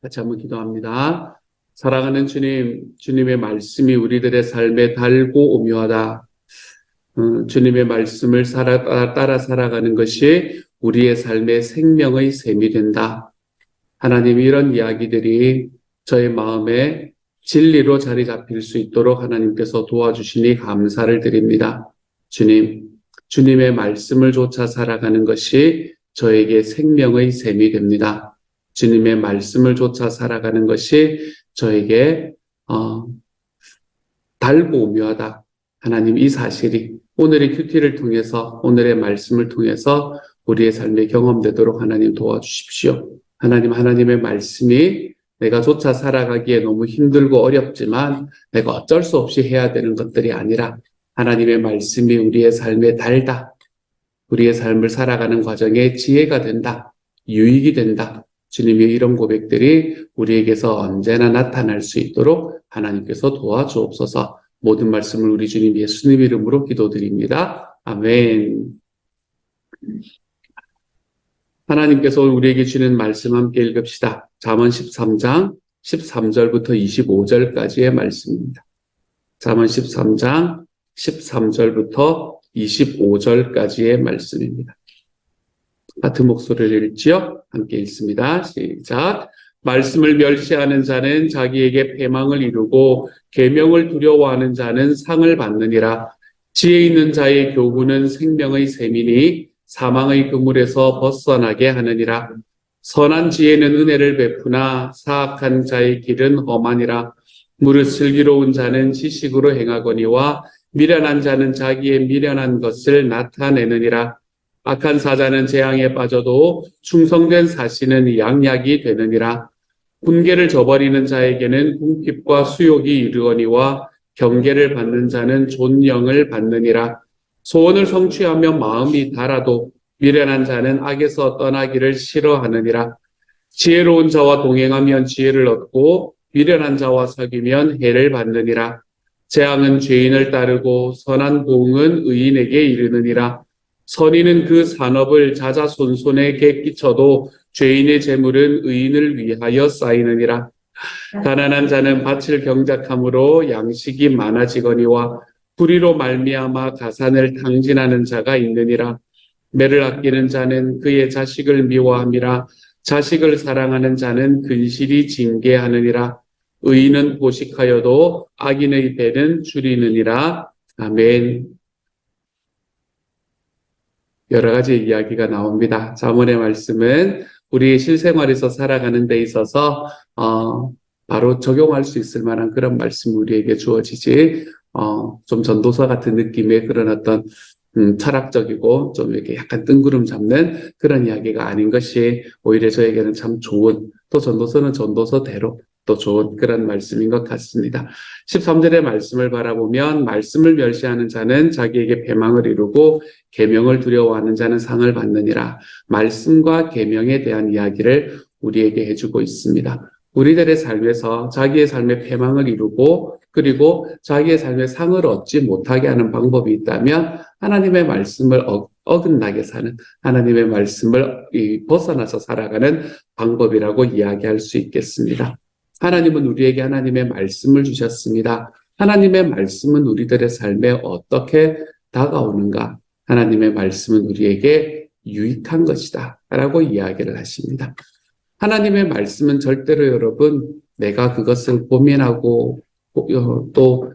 같이 한번 기도합니다. 사랑하는 주님, 주님의 말씀이 우리들의 삶에 달고 오묘하다. 주님의 말씀을 따라 살아가는 것이 우리의 삶의 생명의 셈이 된다. 하나님, 이런 이야기들이 저의 마음에 진리로 자리 잡힐 수 있도록 하나님께서 도와주시니 감사를 드립니다. 주님, 주님의 말씀을 쫓아 살아가는 것이 저에게 생명의 셈이 됩니다. 주님의 말씀을 쫓아 살아가는 것이 저에게 달고 오묘하다. 하나님, 이 사실이 오늘의 큐티를 통해서, 오늘의 말씀을 통해서 우리의 삶에 경험되도록 하나님 도와주십시오. 하나님, 하나님의 말씀이 내가 쫓아 살아가기에 너무 힘들고 어렵지만 내가 어쩔 수 없이 해야 되는 것들이 아니라 하나님의 말씀이 우리의 삶에 달다. 우리의 삶을 살아가는 과정에 지혜가 된다. 유익이 된다. 주님의 이런 고백들이 우리에게서 언제나 나타날 수 있도록 하나님께서 도와주옵소서. 모든 말씀을 우리 주님 예수님 이름으로 기도드립니다. 아멘. 하나님께서 우리에게 주는 말씀 함께 읽읍시다. 잠언 13장 13절부터 25절까지의 말씀입니다. 잠언 13장 13절부터 25절까지의 말씀입니다. 같은 목소리를 읽지요? 함께 읽습니다. 시작. 말씀을 멸시하는 자는 자기에게 패망을 이루고 계명을 두려워하는 자는 상을 받느니라. 지혜 있는 자의 교훈은 생명의 셈이니 사망의 그물에서 벗어나게 하느니라. 선한 지혜는 은혜를 베푸나 사악한 자의 길은 험하니라. 무릇 슬기로운 자는 지식으로 행하거니와 미련한 자는 자기의 미련한 것을 나타내느니라. 악한 사자는 재앙에 빠져도 충성된 사시는 양약이 되느니라. 훈계를 저버리는 자에게는 궁핍과 수욕이 이르거니와 경계를 받는 자는 존영을 받느니라. 소원을 성취하며 마음이 달아도 미련한 자는 악에서 떠나기를 싫어하느니라. 지혜로운 자와 동행하면 지혜를 얻고 미련한 자와 사귀면 해를 받느니라. 재앙은 죄인을 따르고 선한 보응은 의인에게 이르느니라. 선인은 그 산업을 자자손손에게 끼쳐도 죄인의 재물은 의인을 위하여 쌓이느니라. 가난한 자는 밭을 경작함으로 양식이 많아지거니와 불의로 말미암아 가산을 탕진하는 자가 있느니라. 매를 아끼는 자는 그의 자식을 미워함이라. 자식을 사랑하는 자는 근실이 징계하느니라. 의인은 보식하여도 악인의 배는 줄이느니라. 아멘. 여러 가지 이야기가 나옵니다. 잠언의 말씀은 우리의 실생활에서 살아가는 데 있어서 바로 적용할 수 있을 만한 그런 말씀이 우리에게 주어지지 좀 전도서 같은 느낌의 그런 어떤 철학적이고 좀 이렇게 약간 뜬구름 잡는 그런 이야기가 아닌 것이 오히려 저에게는 참 좋은, 또 전도서는 전도서대로 또 좋은 그런 말씀인 것 같습니다. 13절의 말씀을 바라보면 말씀을 멸시하는 자는 자기에게 패망을 이루고 계명을 두려워하는 자는 상을 받느니라. 말씀과 계명에 대한 이야기를 우리에게 해주고 있습니다. 우리들의 삶에서 자기의 삶에 패망을 이루고 그리고 자기의 삶에 상을 얻지 못하게 하는 방법이 있다면 하나님의 말씀을 어긋나게 사는, 하나님의 말씀을 벗어나서 살아가는 방법이라고 이야기할 수 있겠습니다. 하나님은 우리에게 하나님의 말씀을 주셨습니다. 하나님의 말씀은 우리들의 삶에 어떻게 다가오는가? 하나님의 말씀은 우리에게 유익한 것이다 라고 이야기를 하십니다. 하나님의 말씀은 절대로 여러분 내가 그것을 고민하고 또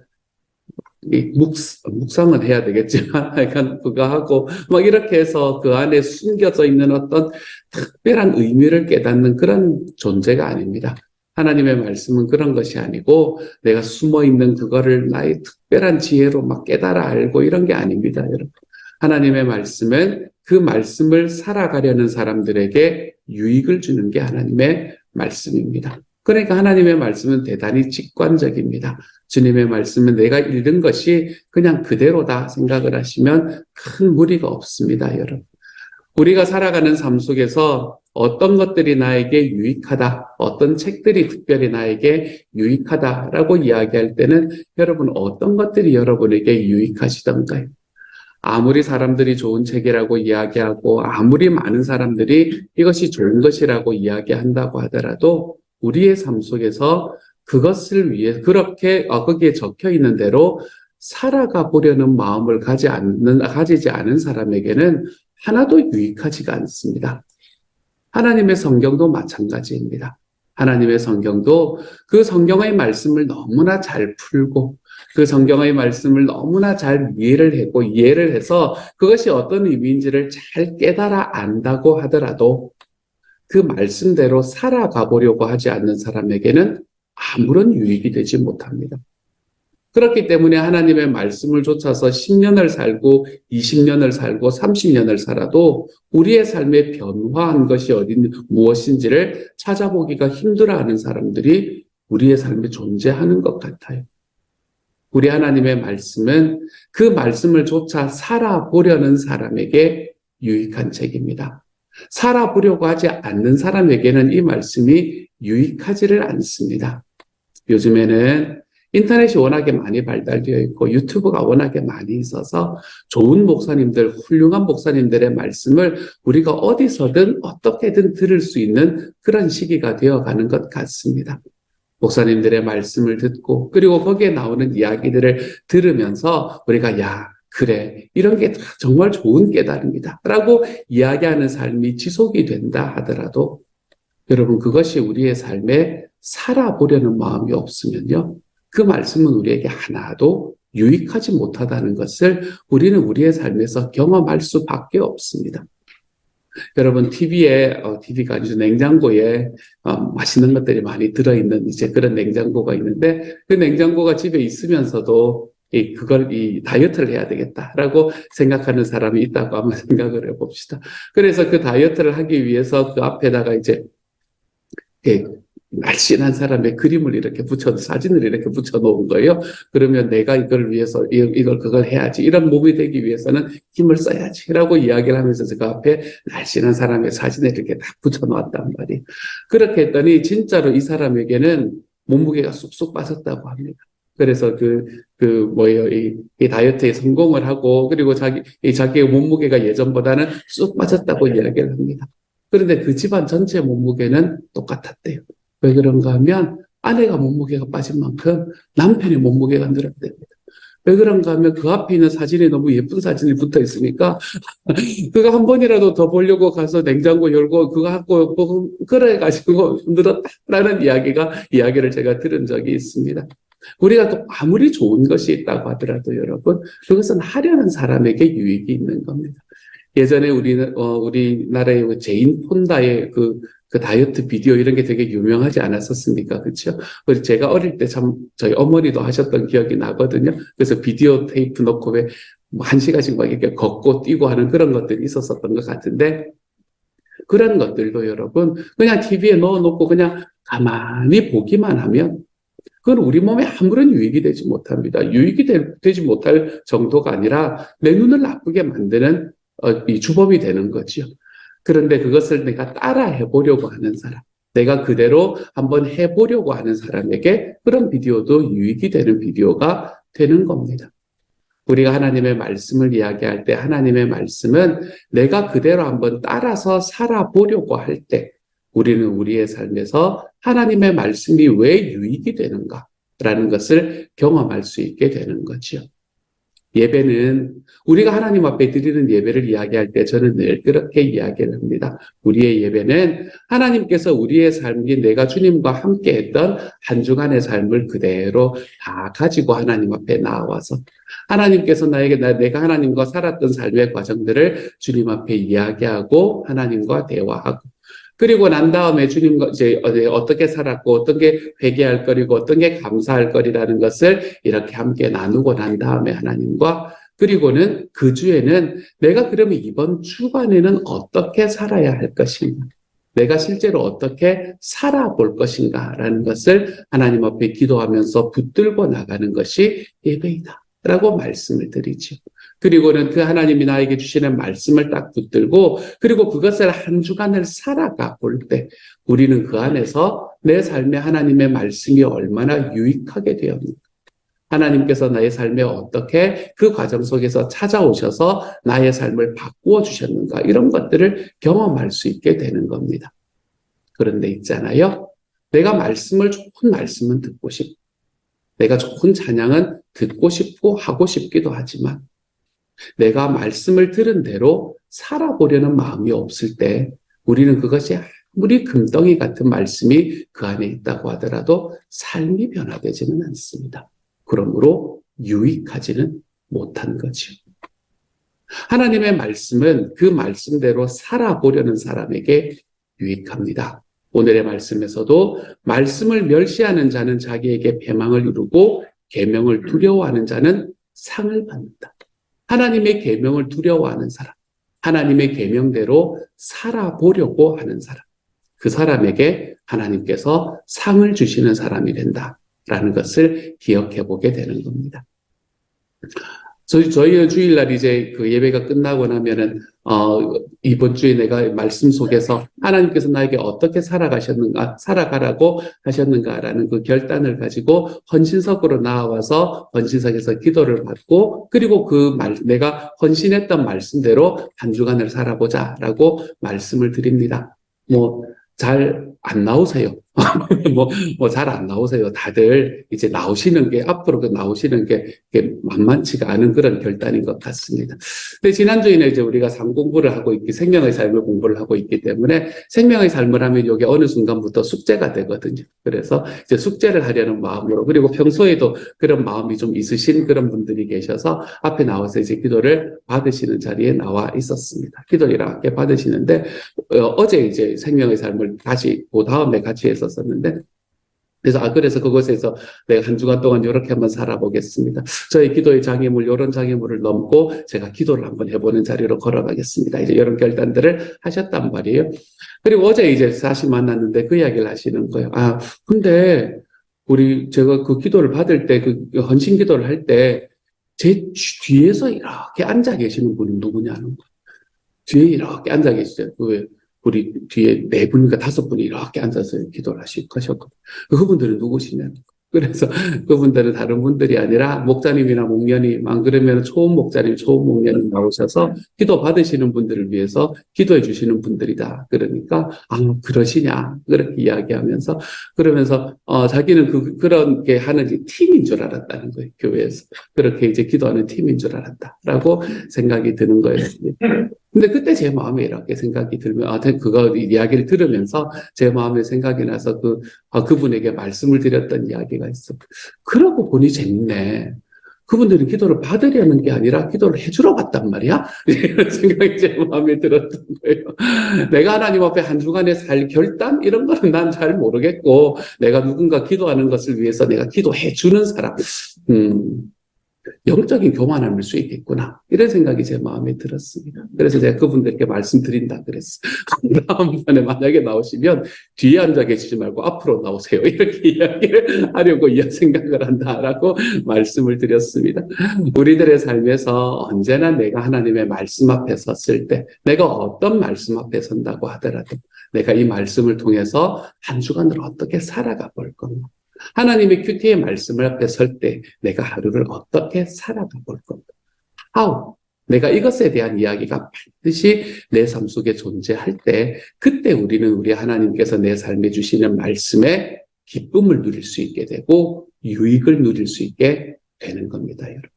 묵상은 해야 되겠지만 약간 그거 하고 막 이렇게 해서 그 안에 숨겨져 있는 어떤 특별한 의미를 깨닫는 그런 존재가 아닙니다. 하나님의 말씀은 그런 것이 아니고 내가 숨어있는 그거를 나의 특별한 지혜로 막 깨달아 알고 이런 게 아닙니다, 여러분. 하나님의 말씀은 그 말씀을 살아가려는 사람들에게 유익을 주는 게 하나님의 말씀입니다. 그러니까 하나님의 말씀은 대단히 직관적입니다. 주님의 말씀은 내가 읽은 것이 그냥 그대로다 생각을 하시면 큰 무리가 없습니다, 여러분. 우리가 살아가는 삶 속에서 어떤 것들이 나에게 유익하다, 어떤 책들이 특별히 나에게 유익하다라고 이야기할 때는 여러분 어떤 것들이 여러분에게 유익하시던가요? 아무리 사람들이 좋은 책이라고 이야기하고 아무리 많은 사람들이 이것이 좋은 것이라고 이야기한다고 하더라도 우리의 삶 속에서 그것을 위해 그렇게 거기에 적혀 있는 대로 살아가 보려는 마음을 가지지 않은 사람에게는 하나도 유익하지가 않습니다. 하나님의 성경도 마찬가지입니다. 하나님의 성경도 그 성경의 말씀을 너무나 잘 풀고 그 성경의 말씀을 너무나 잘 이해를 해서 그것이 어떤 의미인지를 잘 깨달아 안다고 하더라도 그 말씀대로 살아가 보려고 하지 않는 사람에게는 아무런 유익이 되지 못합니다. 그렇기 때문에 하나님의 말씀을 좇아서 10년을 살고 20년을 살고 30년을 살아도 우리의 삶에 변화한 것이 무엇인지를 찾아보기가 힘들어하는 사람들이 우리의 삶에 존재하는 것 같아요. 우리 하나님의 말씀은 그 말씀을 좇아 살아보려는 사람에게 유익한 책입니다. 살아보려고 하지 않는 사람에게는 이 말씀이 유익하지를 않습니다. 요즘에는 인터넷이 워낙에 많이 발달되어 있고 유튜브가 워낙에 많이 있어서 좋은 목사님들, 훌륭한 목사님들의 말씀을 우리가 어디서든 어떻게든 들을 수 있는 그런 시기가 되어가는 것 같습니다. 목사님들의 말씀을 듣고 그리고 거기에 나오는 이야기들을 들으면서 우리가 그래, 이런 게 정말 좋은 깨달음이다 라고 이야기하는 삶이 지속이 된다 하더라도 여러분 그것이 우리의 삶에 살아보려는 마음이 없으면요 그 말씀은 우리에게 하나도 유익하지 못하다는 것을 우리는 우리의 삶에서 경험할 수밖에 없습니다. 여러분 TV가 아니죠. 냉장고에 맛있는 것들이 많이 들어있는 이제 그런 냉장고가 있는데 그 냉장고가 집에 있으면서도 이 다이어트를 해야 되겠다라고 생각하는 사람이 있다고 한번 생각을 해봅시다. 그래서 그 다이어트를 하기 위해서 그 앞에다가 이제 날씬한 사람의 그림을 이렇게 사진을 이렇게 붙여놓은 거예요. 그러면 내가 이걸 위해서, 그걸 해야지. 이런 몸이 되기 위해서는 힘을 써야지. 라고 이야기를 하면서 그 앞에 날씬한 사람의 사진을 이렇게 딱 붙여놓았단 말이에요. 그렇게 했더니 진짜로 이 사람에게는 몸무게가 쑥쑥 빠졌다고 합니다. 그래서 이 다이어트에 성공을 하고, 그리고 자기의 몸무게가 예전보다는 쑥 빠졌다고 이야기를 합니다. 그런데 그 집안 전체 몸무게는 똑같았대요. 왜 그런가 하면 아내가 몸무게가 빠진 만큼 남편의 몸무게가 늘었답니다. 왜 그런가 하면 그 앞에 있는 사진이 너무 예쁜 사진이 붙어 있으니까 그거 한 번이라도 더 보려고 가서 냉장고 열고 그거 하고 그래가지고 늘었다라는 이야기를 제가 들은 적이 있습니다. 우리가 또 아무리 좋은 것이 있다고 하더라도 여러분 그것은 하려는 사람에게 유익이 있는 겁니다. 예전에 우리나라의 제인 폰다의 그 다이어트 비디오 이런 게 되게 유명하지 않았었습니까? 그렇죠? 제가 어릴 때 참 저희 어머니도 하셨던 기억이 나거든요. 그래서 비디오 테이프 넣고 왜 한 시간씩 막 이렇게 걷고 뛰고 하는 그런 것들이 있었던 것 같은데 그런 것들도 여러분 그냥 TV에 넣어놓고 그냥 가만히 보기만 하면 그건 우리 몸에 아무런 유익이 되지 못합니다. 유익이 되지 못할 정도가 아니라 내 눈을 나쁘게 만드는 이 주범이 되는 거죠. 그런데 그것을 내가 따라 해보려고 하는 사람, 내가 그대로 한번 해보려고 하는 사람에게 그런 비디오도 유익이 되는 비디오가 되는 겁니다. 우리가 하나님의 말씀을 이야기할 때 하나님의 말씀은 내가 그대로 한번 따라서 살아보려고 할 때 우리는 우리의 삶에서 하나님의 말씀이 왜 유익이 되는가라는 것을 경험할 수 있게 되는 거죠. 예배는 우리가 하나님 앞에 드리는 예배를 이야기할 때 저는 늘 그렇게 이야기를 합니다. 우리의 예배는 하나님께서 우리의 삶이 내가 주님과 함께 했던 한 주간의 삶을 그대로 다 가지고 하나님 앞에 나와서 하나님께서 내가 하나님과 살았던 삶의 과정들을 주님 앞에 이야기하고 하나님과 대화하고 그리고 난 다음에 주님과 이제 어떻게 살았고 어떤 게 회개할 거리고 어떤 게 감사할 거리라는 것을 이렇게 함께 나누고 난 다음에 하나님과 그리고는 그 주에는 내가 그러면 이번 주간에는 어떻게 살아야 할 것인가? 내가 실제로 어떻게 살아볼 것인가라는 것을 하나님 앞에 기도하면서 붙들고 나가는 것이 예배이다. 라고 말씀을 드리죠. 그리고는 그 하나님이 나에게 주시는 말씀을 딱 붙들고 그리고 그것을 한 주간을 살아가 볼 때 우리는 그 안에서 내 삶에 하나님의 말씀이 얼마나 유익하게 되었는가. 하나님께서 나의 삶에 어떻게 그 과정 속에서 찾아오셔서 나의 삶을 바꾸어 주셨는가 이런 것들을 경험할 수 있게 되는 겁니다. 그런데 있잖아요. 내가 좋은 말씀은 듣고 싶고, 내가 좋은 찬양은 듣고 싶고 하고 싶기도 하지만, 내가 말씀을 들은 대로 살아보려는 마음이 없을 때, 우리는 그것이 아무리 금덩이 같은 말씀이 그 안에 있다고 하더라도 삶이 변화되지는 않습니다. 그러므로 유익하지는 못한 거죠. 하나님의 말씀은 그 말씀대로 살아보려는 사람에게 유익합니다. 오늘의 말씀에서도 말씀을 멸시하는 자는 자기에게 패망을 이루고 계명을 두려워하는 자는 상을 받는다. 하나님의 계명을 두려워하는 사람, 하나님의 계명대로 살아보려고 하는 사람, 그 사람에게 하나님께서 상을 주시는 사람이 된다라는 것을 기억해 보게 되는 겁니다. 저희는 주일날 이제 그 예배가 끝나고 나면은, 이번 주에 내가 말씀 속에서 하나님께서 나에게 어떻게 살아가라고 하셨는가라는 그 결단을 가지고 헌신석으로 나와서 헌신석에서 기도를 받고, 그리고 내가 헌신했던 말씀대로 한 주간을 살아보자라고 말씀을 드립니다. 잘 안 나오세요. 잘 안 나오세요. 다들 이제 앞으로 나오시는 게 만만치가 않은 그런 결단인 것 같습니다. 근데 지난주에는 이제 우리가 삶 공부를 하고 생명의 삶을 공부를 하고 있기 때문에 생명의 삶을 하면 이게 어느 순간부터 숙제가 되거든요. 그래서 이제 숙제를 하려는 마음으로, 그리고 평소에도 그런 마음이 좀 있으신 그런 분들이 계셔서 앞에 나와서 이제 기도를 받으시는 자리에 나와 있었습니다. 기도를 이렇게 받으시는데, 어제 이제 생명의 삶을 다시 그 다음에 같이 했었었는데, 그래서 그곳에서 내가 한 주간 동안 이렇게 한번 살아보겠습니다. 저희 기도의 장애물, 이런 장애물을 넘고 제가 기도를 한번 해보는 자리로 걸어가겠습니다. 이제 이런 결단들을 하셨단 말이에요. 그리고 어제 이제 다시 만났는데 그 이야기를 하시는 거예요. 근데 제가 그 기도를 받을 때, 그 헌신 기도를 할 때, 제 뒤에서 이렇게 앉아 계시는 분은 누구냐는 거예요. 뒤에 이렇게 앉아 계시죠. 우리 뒤에 4분인가 5분이 이렇게 앉아서 기도를 하셨거든요. 그분들은 누구시냐는 거예요. 그래서 그분들은 다른 분들이 아니라 목자님이나 목녀님, 안 그러면 초음 목자님, 초음 목녀님 나오셔서 기도 받으시는 분들을 위해서 기도해 주시는 분들이다. 그러니까, 그러시냐. 그렇게 이야기하면서, 그러면서, 자기는 그렇게 하는 팀인 줄 알았다는 거예요. 교회에서. 그렇게 이제 기도하는 팀인 줄 알았다라고 생각이 드는 거예요. 근데 그때 제 마음에 이렇게 생각이 들면, 그거 이야기를 들으면서 제 마음에 생각이 나서 그분에게 말씀을 드렸던 이야기가 있어. 그러고 보니 재밌네. 그분들은 기도를 받으려는 게 아니라 기도를 해주러 갔단 말이야? 이런 생각이 제 마음에 들었던 거예요. 내가 하나님 앞에 한 주간에 살 결단? 이런 거는 난 잘 모르겠고, 내가 누군가 기도하는 것을 위해서 내가 기도해주는 사람. 영적인 교만함일 수 있겠구나. 이런 생각이 제 마음에 들었습니다. 그래서 제가 그분들께 말씀드린다 그랬어요. 다음번에 만약에 나오시면 뒤에 앉아 계시지 말고 앞으로 나오세요. 이렇게 이야기를 하려고 생각을 한다라고 말씀을 드렸습니다. 우리들의 삶에서 언제나 내가 하나님의 말씀 앞에 섰을 때, 내가 어떤 말씀 앞에 선다고 하더라도 내가 이 말씀을 통해서 한 주간을 어떻게 살아가 볼 건가. 하나님의 큐티의 말씀을 앞에 설 때 내가 하루를 어떻게 살아가 볼 건가. How? 내가 이것에 대한 이야기가 반드시 내 삶 속에 존재할 때, 그때 우리는 우리 하나님께서 내 삶에 주시는 말씀에 기쁨을 누릴 수 있게 되고 유익을 누릴 수 있게 되는 겁니다, 여러분.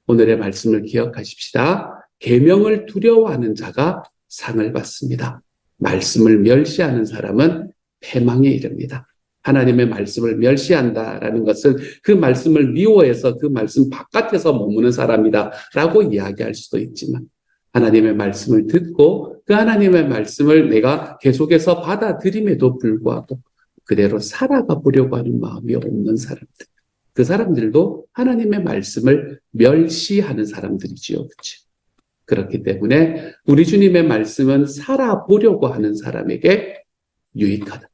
오늘의 말씀을 기억하십시다. 계명을 두려워하는 자가 상을 받습니다. 말씀을 멸시하는 사람은 패망에 이릅니다. 하나님의 말씀을 멸시한다라는 것은 그 말씀을 미워해서 그 말씀 바깥에서 머무는 사람이다라고 이야기할 수도 있지만, 하나님의 말씀을 듣고 그 하나님의 말씀을 내가 계속해서 받아들임에도 불구하고 그대로 살아가 보려고 하는 마음이 없는 사람들, 그 사람들도 하나님의 말씀을 멸시하는 사람들이지요. 그렇죠? 그렇기 때문에 우리 주님의 말씀은 살아보려고 하는 사람에게 유익하다.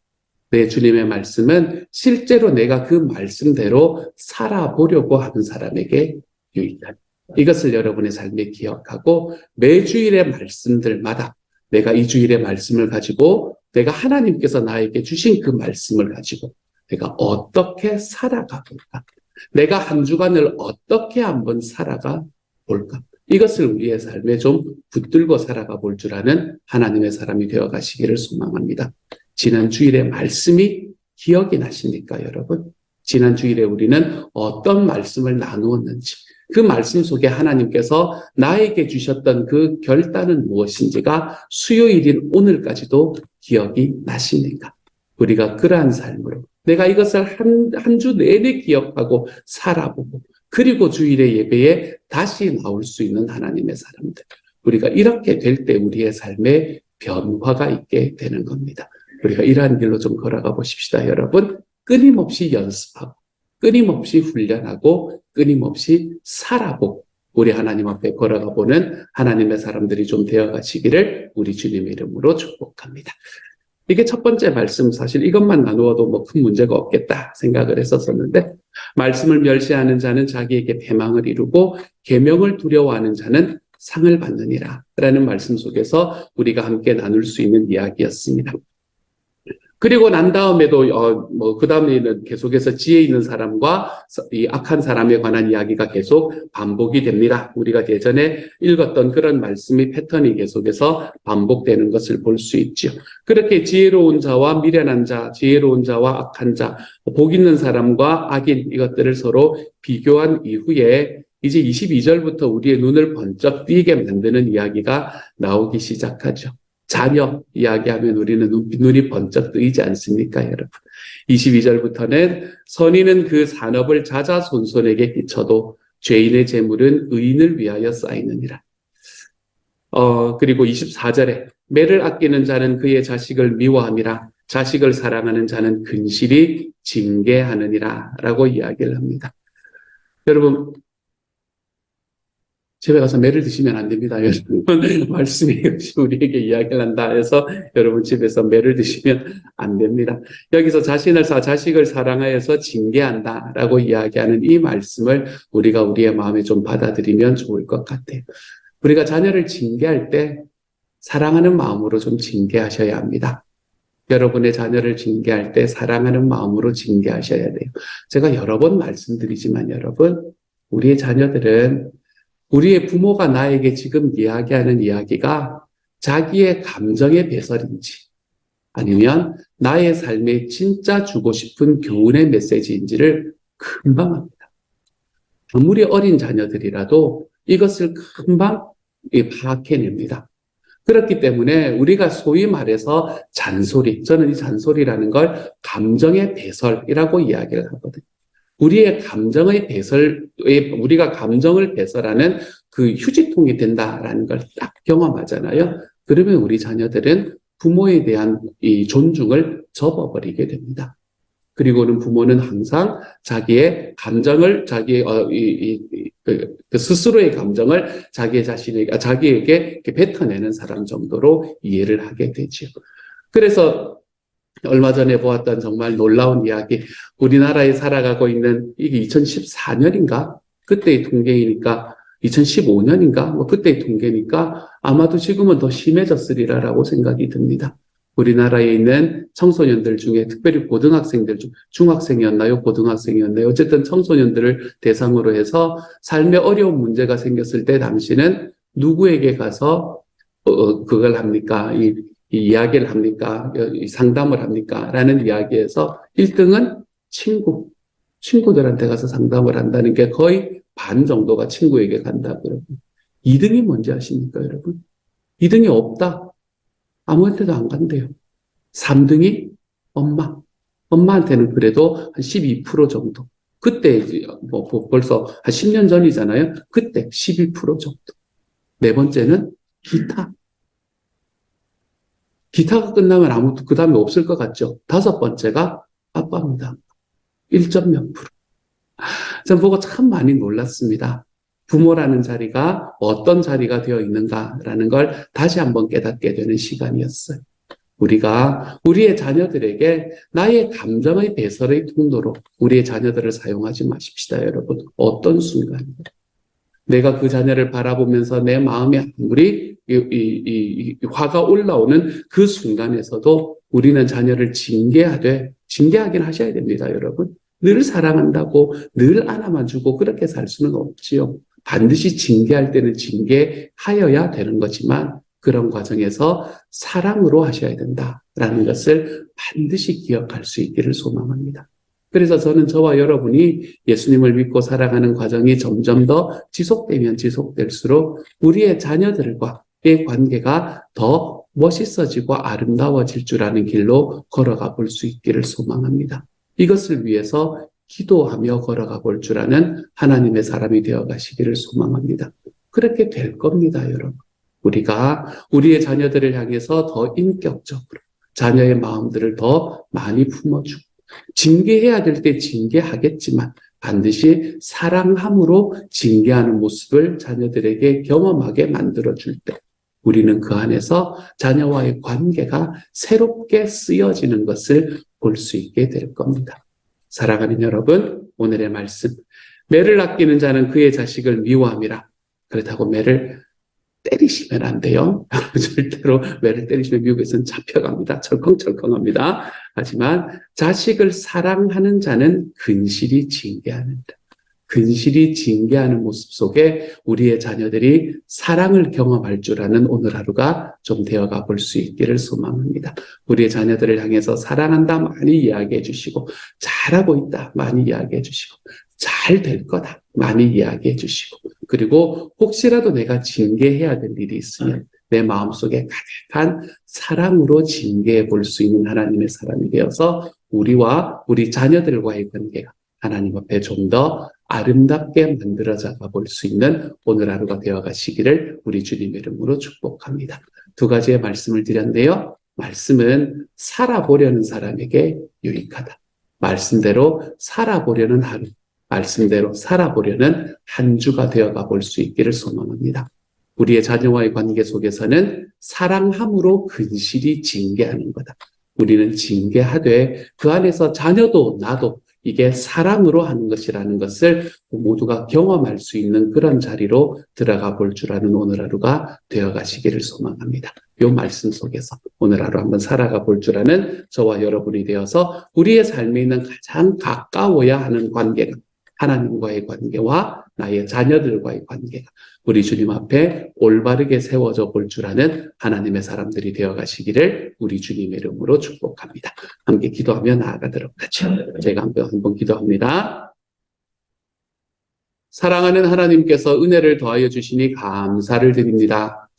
내 주님의 말씀은 실제로 내가 그 말씀대로 살아보려고 하는 사람에게 유익하다. 이것을 여러분의 삶에 기억하고 매주일의 말씀들마다 내가 이 주일의 말씀을 가지고 내가 하나님께서 나에게 주신 그 말씀을 가지고 내가 어떻게 살아가 볼까? 내가 한 주간을 어떻게 한번 살아가 볼까? 이것을 우리의 삶에 좀 붙들고 살아가 볼 줄 아는 하나님의 사람이 되어 가시기를 소망합니다. 지난 주일의 말씀이 기억이 나십니까, 여러분? 지난 주일에 우리는 어떤 말씀을 나누었는지, 그 말씀 속에 하나님께서 나에게 주셨던 그 결단은 무엇인지가 수요일인 오늘까지도 기억이 나십니까? 우리가 그러한 삶으로 내가 이것을 한 주 내내 기억하고 살아보고 그리고 주일의 예배에 다시 나올 수 있는 하나님의 사람들. 우리가 이렇게 될 때 우리의 삶에 변화가 있게 되는 겁니다. 우리가 이러한 길로 좀 걸어가 보십시다, 여러분. 끊임없이 연습하고 끊임없이 훈련하고 끊임없이 살아보고 우리 하나님 앞에 걸어가 보는 하나님의 사람들이 좀 되어가시기를 우리 주님의 이름으로 축복합니다. 이게 첫 번째 말씀, 사실 이것만 나누어도 뭐 큰 문제가 없겠다 생각을 했었었는데, 말씀을 멸시하는 자는 자기에게 패망을 이루고 계명을 두려워하는 자는 상을 받느니라 라는 말씀 속에서 우리가 함께 나눌 수 있는 이야기였습니다. 그리고 난 다음에도 그 다음에는 계속해서 지혜 있는 사람과 이 악한 사람에 관한 이야기가 계속 반복이 됩니다. 우리가 예전에 읽었던 그런 말씀의 패턴이 계속해서 반복되는 것을 볼 수 있죠. 그렇게 지혜로운 자와 미련한 자, 지혜로운 자와 악한 자, 복 있는 사람과 악인, 이것들을 서로 비교한 이후에 이제 22절부터 우리의 눈을 번쩍 띄게 만드는 이야기가 나오기 시작하죠. 자녀 이야기하면 우리는 눈이 번쩍 뜨이지 않습니까, 여러분? 22절부터는 선인은 그 산업을 자자손손에게 끼쳐도 죄인의 재물은 의인을 위하여 쌓이느니라. 그리고 24절에 매를 아끼는 자는 그의 자식을 미워함이라 자식을 사랑하는 자는 근실히 징계하느니라 라고 이야기를 합니다. 여러분, 집에 가서 매를 드시면 안 됩니다. 여러분, 말씀이 우리에게 이야기를 한다 해서 여러분 집에서 매를 드시면 안 됩니다. 여기서 자식을 사랑하여서 징계한다라고 이야기하는 이 말씀을 우리가 우리의 마음에 좀 받아들이면 좋을 것 같아요. 우리가 자녀를 징계할 때 사랑하는 마음으로 좀 징계하셔야 합니다. 여러분의 자녀를 징계할 때 사랑하는 마음으로 징계하셔야 돼요. 제가 여러 번 말씀드리지만 여러분, 우리의 자녀들은 우리의 부모가 나에게 지금 이야기하는 이야기가 자기의 감정의 배설인지 아니면 나의 삶에 진짜 주고 싶은 교훈의 메시지인지를 금방 합니다. 아무리 어린 자녀들이라도 이것을 금방 파악해냅니다. 그렇기 때문에 우리가 소위 말해서 잔소리, 저는 이 잔소리라는 걸 감정의 배설이라고 이야기를 하거든요. 우리의 감정의 우리가 감정을 배설하는 그 휴지통이 된다라는 걸 딱 경험하잖아요. 그러면 우리 자녀들은 부모에 대한 이 존중을 접어버리게 됩니다. 그리고는 부모는 항상 자기의 감정을, 스스로의 감정을 자기에게 이렇게 뱉어내는 사람 정도로 이해를 하게 되죠. 그래서 얼마 전에 보았던 정말 놀라운 이야기, 우리나라에 살아가고 있는 이게 2014년인가? 그때의 통계이니까 2015년인가? 그때의 통계니까 아마도 지금은 더 심해졌으리라라고 생각이 듭니다. 우리나라에 있는 청소년들 중에 특별히 고등학생들 중, 중학생이었나요? 고등학생이었나요? 어쨌든 청소년들을 대상으로 해서 삶에 어려운 문제가 생겼을 때 당신은 누구에게 가서 그걸 합니까? 이 이야기를 합니까? 상담을 합니까? 라는 이야기에서 1등은 친구들한테 가서 상담을 한다는 게 거의 반 정도가 친구에게 간다고요. 2등이 뭔지 아십니까, 여러분? 2등이 없다. 아무한테도 안 간대요. 3등이 엄마. 엄마한테는 그래도 한 12% 정도. 그때 벌써 한 10년 전이잖아요. 그때 11% 정도. 네 번째는 기타. 기타가 끝나면 아무도 그 다음에 없을 것 같죠. 다섯 번째가 아빠입니다. 1.몇 %. 저는 보고 참 많이 놀랐습니다. 부모라는 자리가 어떤 자리가 되어 있는가라는 걸 다시 한번 깨닫게 되는 시간이었어요. 우리가 우리의 자녀들에게 나의 감정의 배설의 통로로 우리의 자녀들을 사용하지 마십시다, 여러분. 어떤 순간이든. 내가 그 자녀를 바라보면서 내 마음에 아무리 화가 올라오는 그 순간에서도 우리는 자녀를 징계하긴 하셔야 됩니다, 여러분. 늘 사랑한다고 늘 안아주고 그렇게 살 수는 없지요. 반드시 징계할 때는 징계하여야 되는 거지만 그런 과정에서 사랑으로 하셔야 된다라는 것을 반드시 기억할 수 있기를 소망합니다. 그래서 저는 저와 여러분이 예수님을 믿고 살아가는 과정이 점점 더 지속되면 지속될수록 우리의 자녀들과의 관계가 더 멋있어지고 아름다워질 줄 아는 길로 걸어가 볼 수 있기를 소망합니다. 이것을 위해서 기도하며 걸어가 볼 줄 아는 하나님의 사람이 되어 가시기를 소망합니다. 그렇게 될 겁니다, 여러분. 우리가 우리의 자녀들을 향해서 더 인격적으로 자녀의 마음들을 더 많이 품어주고 징계해야 될 때 징계하겠지만 반드시 사랑함으로 징계하는 모습을 자녀들에게 경험하게 만들어줄 때 우리는 그 안에서 자녀와의 관계가 새롭게 쓰여지는 것을 볼 수 있게 될 겁니다. 사랑하는 여러분, 오늘의 말씀. 매를 아끼는 자는 그의 자식을 미워함이라. 그렇다고 매를 때리시면 안 돼요. 절대로 매를 때리시면 미국에서는 잡혀갑니다. 철컹철컹합니다. 하지만 자식을 사랑하는 자는 근실히 징계하는다. 근실히 징계하는 모습 속에 우리의 자녀들이 사랑을 경험할 줄 아는 오늘 하루가 좀 되어가 볼 수 있기를 소망합니다. 우리의 자녀들을 향해서 사랑한다 많이 이야기해 주시고 잘하고 있다 많이 이야기해 주시고 잘 될 거다 많이 이야기해 주시고 그리고 혹시라도 내가 징계해야 될 일이 있으면 내 마음속에 가득한 사랑으로 징계해 볼 수 있는 하나님의 사람이 되어서 우리와 우리 자녀들과의 관계가 하나님 앞에 좀 더 아름답게 만들어져 볼 수 있는 오늘 하루가 되어 가시기를 우리 주님의 이름으로 축복합니다. 두 가지의 말씀을 드렸는데요. 말씀은 살아보려는 사람에게 유익하다. 말씀대로 살아보려는 하루, 말씀대로 살아보려는 한 주가 되어가 볼 수 있기를 소망합니다. 우리의 자녀와의 관계 속에서는 사랑함으로 근실히 징계하는 거다. 우리는 징계하되 그 안에서 자녀도 나도 이게 사랑으로 하는 것이라는 것을 모두가 경험할 수 있는 그런 자리로 들어가 볼 줄 아는 오늘 하루가 되어가시기를 소망합니다. 이 말씀 속에서 오늘 하루 한번 살아가 볼 줄 아는 저와 여러분이 되어서 우리의 삶에 있는 가장 가까워야 하는 관계가 하나님과의 관계와 나의 자녀들과의 관계가 우리 주님 앞에 올바르게 세워져 볼 줄 아는 하나님의 사람들이 되어 가시기를 우리 주님의 이름으로 축복합니다. 함께 기도하며 나아가도록 하죠. 제가 한번 기도합니다. 사랑하는 하나님께서 은혜를 더하여 주시니 감사를 드립니다.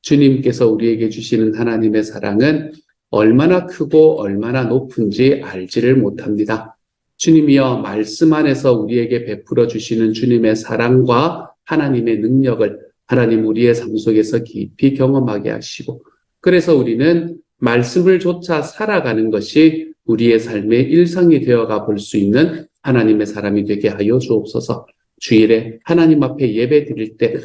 주님께서 우리에게 주시는 하나님의 사랑은 얼마나 크고 얼마나 높은지 알지를 못합니다. 주님이여 말씀 안에서 우리에게 베풀어 주시는 주님의 사랑과 하나님의 능력을 하나님 우리의 삶 속에서 깊이 경험하게 하시고 그래서 우리는 말씀을 조차 살아가는 것이 우리의 삶의 일상이 되어가 볼 수 있는 하나님의 사람이 되게 하여 주옵소서. 주일에 하나님 앞에 예배 드릴 때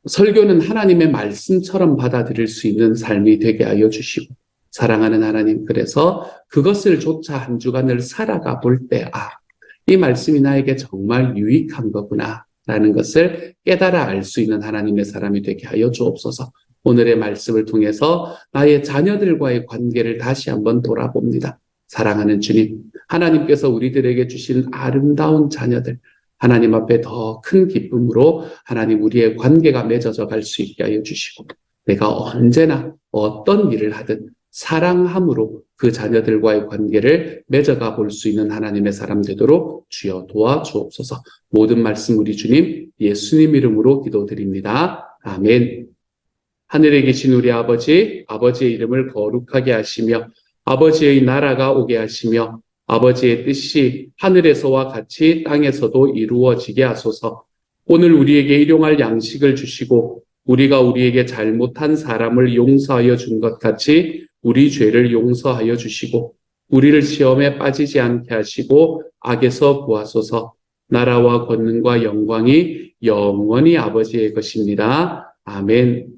설교는 하나님의 말씀처럼 받아들일 수 있는 삶이 되게 하여 주시고 사랑하는 하나님 그래서 그것을 조차 한 주간을 살아가 볼 때 이 말씀이 나에게 정말 유익한 거구나 라는 것을 깨달아 알 수 있는 하나님의 사람이 되게 하여 주옵소서. 오늘의 말씀을 통해서 나의 자녀들과의 관계를 다시 한번 돌아봅니다. 사랑하는 주님, 하나님께서 우리들에게 주신 아름다운 자녀들, 하나님 앞에 더 큰 기쁨으로 하나님 우리의 관계가 맺어져 갈 수 있게 하여 주시고 내가 언제나 어떤 일을 하든 사랑함으로 그 자녀들과의 관계를 맺어가 볼 수 있는 하나님의 사람 되도록 주여 도와주옵소서. 모든 말씀 우리 주님 예수님 이름으로 기도드립니다. 아멘. 하늘에 계신 우리 아버지, 아버지의 이름을 거룩하게 하시며 아버지의 나라가 오게 하시며 아버지의 뜻이 하늘에서와 같이 땅에서도 이루어지게 하소서. 오늘 우리에게 일용할 양식을 주시고 우리가 우리에게 잘못한 사람을 용서하여 준 것 같이 우리 죄를 용서하여 주시고 우리를 시험에 빠지지 않게 하시고 악에서 구하소서. 나라와 권능과 영광이 영원히 아버지의 것입니다. 아멘.